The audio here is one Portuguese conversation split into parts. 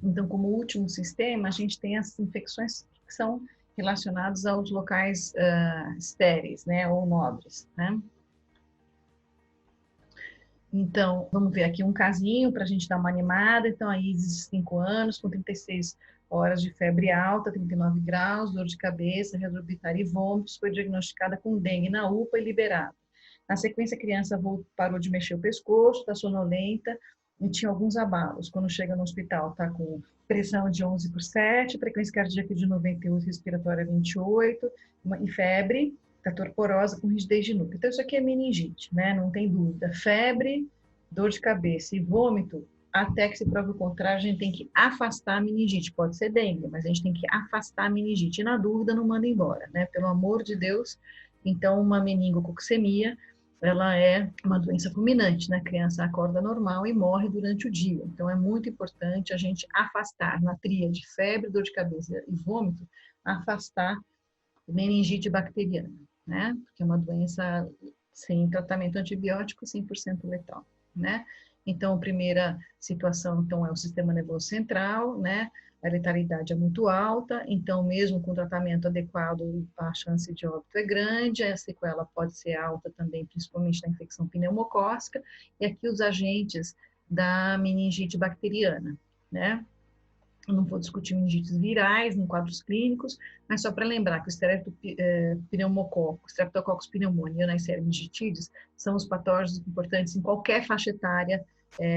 Então, como último sistema, a gente tem as infecções que são relacionadas aos locais estéreis, né, ou nobres, né? Então, vamos ver aqui um casinho para a gente dar uma animada. Então, a Isis, de 5 anos, com 36 horas de febre alta, 39 graus, dor de cabeça, reorbitária e vômitos, foi diagnosticada com dengue na UPA e liberada. Na sequência, a criança parou de mexer o pescoço, está sonolenta e tinha alguns abalos. Quando chega no hospital, está com pressão de 11/7, frequência cardíaca de 98, respiratória 28, e febre, está torporosa com rigidez de nuca. Então, isso aqui é meningite, né? Não tem dúvida. Febre, dor de cabeça e vômito, até que se prove o contrário, a gente tem que afastar a meningite. Pode ser dengue, mas a gente tem que afastar a meningite. E na dúvida, não manda embora, né? Pelo amor de Deus. Então, uma meningococcemia, ela é uma doença fulminante, né? A criança acorda normal e morre durante o dia. Então, é muito importante a gente afastar, na tríade febre, dor de cabeça e vômito, afastar meningite bacteriana, né? Porque é uma doença sem tratamento antibiótico, 100% letal, né? Então, a primeira situação, então, é o sistema nervoso central, né? A letalidade é muito alta, então, mesmo com tratamento adequado, a chance de óbito é grande, a sequela pode ser alta também, principalmente na infecção pneumocócica, e aqui os agentes da meningite bacteriana, né? Eu não vou discutir meningites virais em quadros clínicos, mas só para lembrar que o Streptococcus pneumoniae e a Neisseria meningitidis são os patógenos importantes em qualquer faixa etária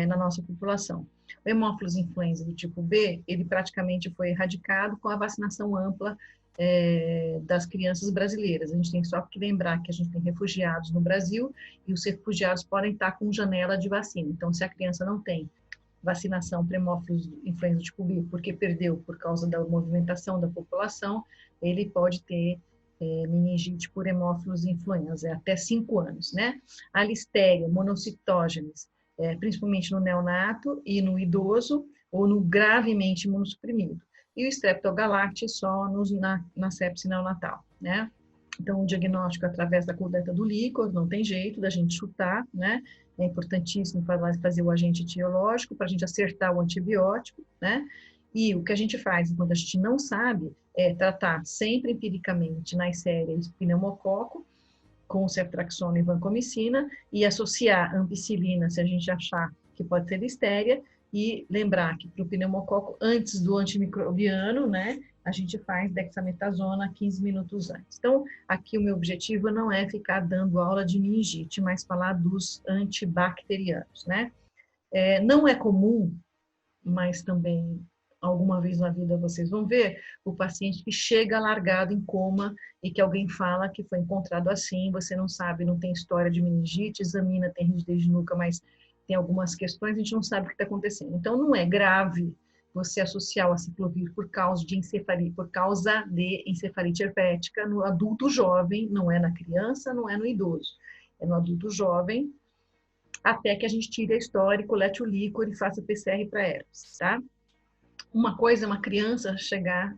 na nossa população. O Haemophilus influenza do tipo B, ele praticamente foi erradicado com a vacinação ampla das crianças brasileiras. A gente tem só que lembrar que a gente tem refugiados no Brasil e os refugiados podem estar com janela de vacina. Então, se a criança não tem vacinação para hemófilos influenza tipo B, porque perdeu por causa da movimentação da população, ele pode ter meningite por hemófilos influenza, até 5 anos, né? A listéria, monocitógenes, principalmente no neonato e no idoso, ou no gravemente imunossuprimido. E o Streptogalactis só na sepse neonatal, né? Então, o diagnóstico através da coleta do líquor, não tem jeito da gente chutar, né? É importantíssimo fazer o agente etiológico para a gente acertar o antibiótico, né? E o que a gente faz quando a gente não sabe é tratar sempre empiricamente Neisseria e pneumococo com ceftriaxona e vancomicina e associar ampicilina se a gente achar que pode ser listéria e lembrar que para o pneumococo, antes do antimicrobiano, né, a gente faz dexametasona 15 minutos antes. Então, aqui o meu objetivo não é ficar dando aula de meningite, mas falar dos antibacterianos, né? Não é comum, mas também alguma vez na vida vocês vão ver, o paciente que chega largado em coma e que alguém fala que foi encontrado assim, você não sabe, não tem história de meningite, examina, tem rigidez de nuca, mas tem algumas questões, a gente não sabe o que está acontecendo. Então, não é grave você associar o aciclovir por causa de encefalite herpética no adulto jovem, não é na criança, não é no idoso, é no adulto jovem, até que a gente tire a história, colete o líquor e faça PCR para herpes, tá? Uma coisa é uma criança chegar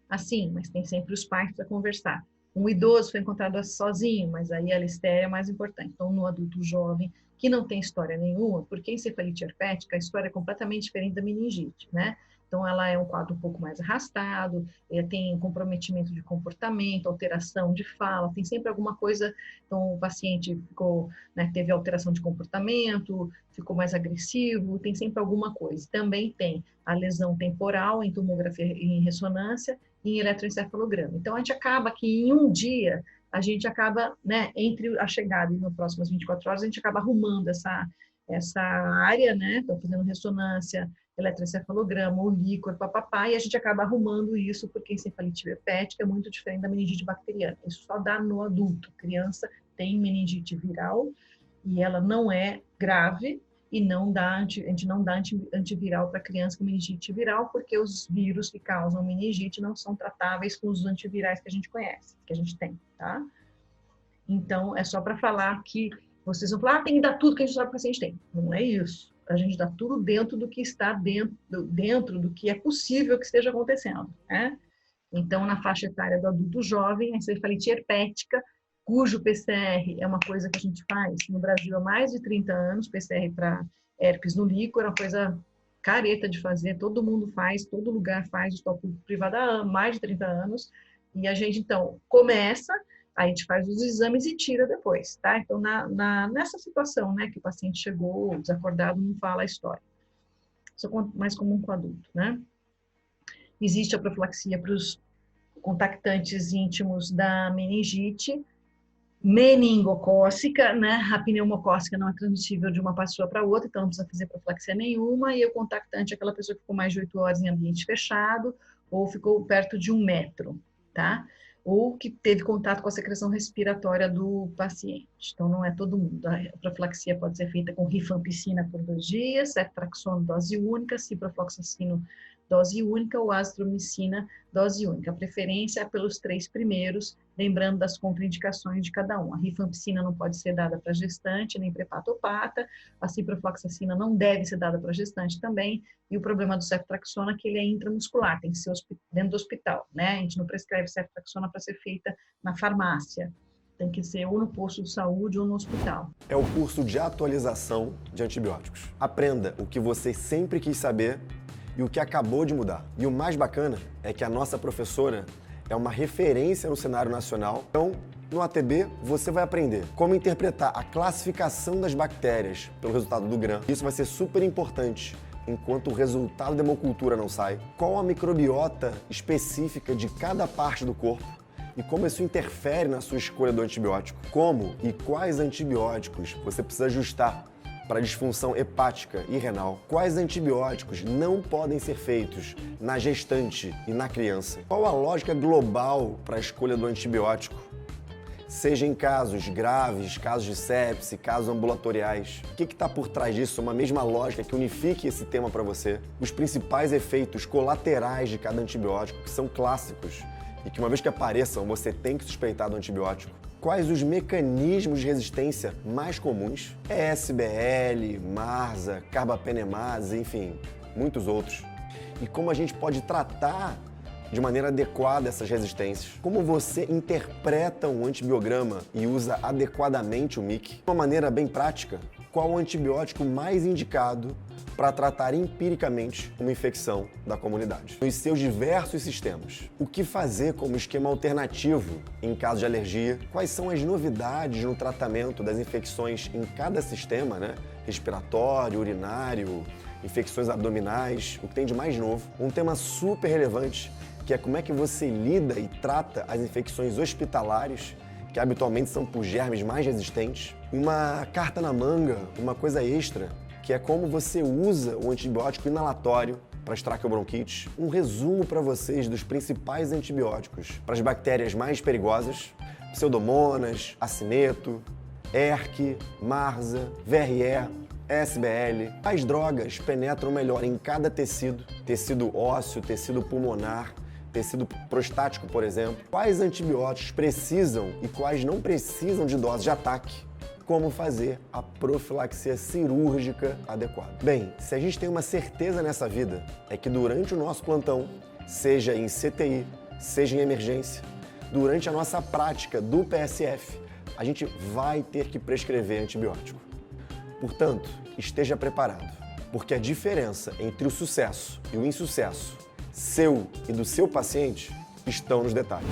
assim, mas tem sempre os pais para conversar. Um idoso foi encontrado sozinho, mas aí a listéria é mais importante. Então, no adulto jovem, que não tem história nenhuma, porque encefalite herpética, a história é completamente diferente da meningite, né? Então, ela é um quadro um pouco mais arrastado, tem comprometimento de comportamento, alteração de fala, tem sempre alguma coisa. Então, o paciente ficou, né, teve alteração de comportamento, ficou mais agressivo, tem sempre alguma coisa. Também tem a lesão temporal em tomografia e em ressonância e em eletroencefalograma. Então, a gente acaba que em um dia, a gente acaba, né, entre a chegada e nas próximas 24 horas, a gente acaba arrumando essa área, né, então fazendo ressonância, eletroencefalograma, o líquor, papapá, e a gente acaba arrumando isso, porque encefalite herpética é muito diferente da meningite bacteriana. Isso só dá no adulto. Criança tem meningite viral e ela não é grave, e a gente não dá antiviral para criança com meningite viral, porque os vírus que causam meningite não são tratáveis com os antivirais que a gente conhece, que a gente tem, tá? Então, é só para falar que vocês vão falar, tem que dar tudo que a gente sabe que o paciente tem. Não é isso. A gente dá tudo dentro do que está dentro do que é possível que esteja acontecendo, né? Então, na faixa etária do adulto jovem, a encefalite herpética, cujo PCR é uma coisa que a gente faz no Brasil há mais de 30 anos, PCR para herpes no líquor, é uma coisa careta de fazer, todo mundo faz, todo lugar faz hospital público-privado há mais de 30 anos, e a gente, então, começa, a gente faz os exames e tira depois, tá? Então, nessa situação, né, que o paciente chegou desacordado, não fala a história. Isso é mais comum com adulto, né? Existe a profilaxia para os contactantes íntimos da meningite, meningocócica, né? A pneumocócica não é transmissível de uma pessoa para outra, então não precisa fazer profilaxia nenhuma, e o contactante é aquela pessoa que ficou mais de 8 horas em ambiente fechado, ou ficou perto de 1 metro, tá? Ou que teve contato com a secreção respiratória do paciente. Então, não é todo mundo. A profilaxia pode ser feita com rifampicina por 2 dias, ceftriaxona dose única, ciprofloxacino dose única ou azitromicina dose única. A preferência é pelos 3 primeiros, lembrando das contraindicações de cada um. A rifampicina não pode ser dada para gestante, nem prepatopata. A ciprofloxacina não deve ser dada para gestante também. E o problema do ceftriaxona é que ele é intramuscular, tem que ser dentro do hospital, né? A gente não prescreve ceftriaxona para ser feita na farmácia. Tem que ser ou no posto de saúde ou no hospital. É o curso de atualização de antibióticos. Aprenda o que você sempre quis saber e o que acabou de mudar. E o mais bacana é que a nossa professora é uma referência no cenário nacional. Então, no ATB, você vai aprender como interpretar a classificação das bactérias pelo resultado do GRAM. Isso vai ser super importante enquanto o resultado da hemocultura não sai. Qual a microbiota específica de cada parte do corpo e como isso interfere na sua escolha do antibiótico. Como e quais antibióticos você precisa ajustar para disfunção hepática e renal. Quais antibióticos não podem ser feitos na gestante e na criança? Qual a lógica global para a escolha do antibiótico? Seja em casos graves, casos de sepse, casos ambulatoriais. O que está por trás disso? Uma mesma lógica que unifique esse tema para você. Os principais efeitos colaterais de cada antibiótico, que são clássicos e que uma vez que apareçam, você tem que suspeitar do antibiótico. Quais os mecanismos de resistência mais comuns? ESBL, MARSA, carbapenemase, enfim, muitos outros. E como a gente pode tratar de maneira adequada essas resistências? Como você interpreta um antibiograma e usa adequadamente o MIC? De uma maneira bem prática, qual o antibiótico mais indicado para tratar empiricamente uma infecção da comunidade? Nos seus diversos sistemas. O que fazer como esquema alternativo em caso de alergia? Quais são as novidades no tratamento das infecções em cada sistema, né? Respiratório, urinário, infecções abdominais, o que tem de mais novo. Um tema super relevante, que é como é que você lida e trata as infecções hospitalares, que habitualmente são por germes mais resistentes. Uma carta na manga, uma coisa extra, que é como você usa o antibiótico inalatório para as traqueobronquites. Um resumo para vocês dos principais antibióticos para as bactérias mais perigosas, pseudomonas, acineto, ERC, MARSA, VRE, SBL. Quais drogas penetram melhor em cada tecido? Tecido ósseo, tecido pulmonar, tecido prostático, por exemplo. Quais antibióticos precisam e quais não precisam de dose de ataque? Como fazer a profilaxia cirúrgica adequada. Bem, se a gente tem uma certeza nessa vida, é que durante o nosso plantão, seja em CTI, seja em emergência, durante a nossa prática do PSF, a gente vai ter que prescrever antibiótico. Portanto, esteja preparado, porque a diferença entre o sucesso e o insucesso, seu e do seu paciente, estão nos detalhes.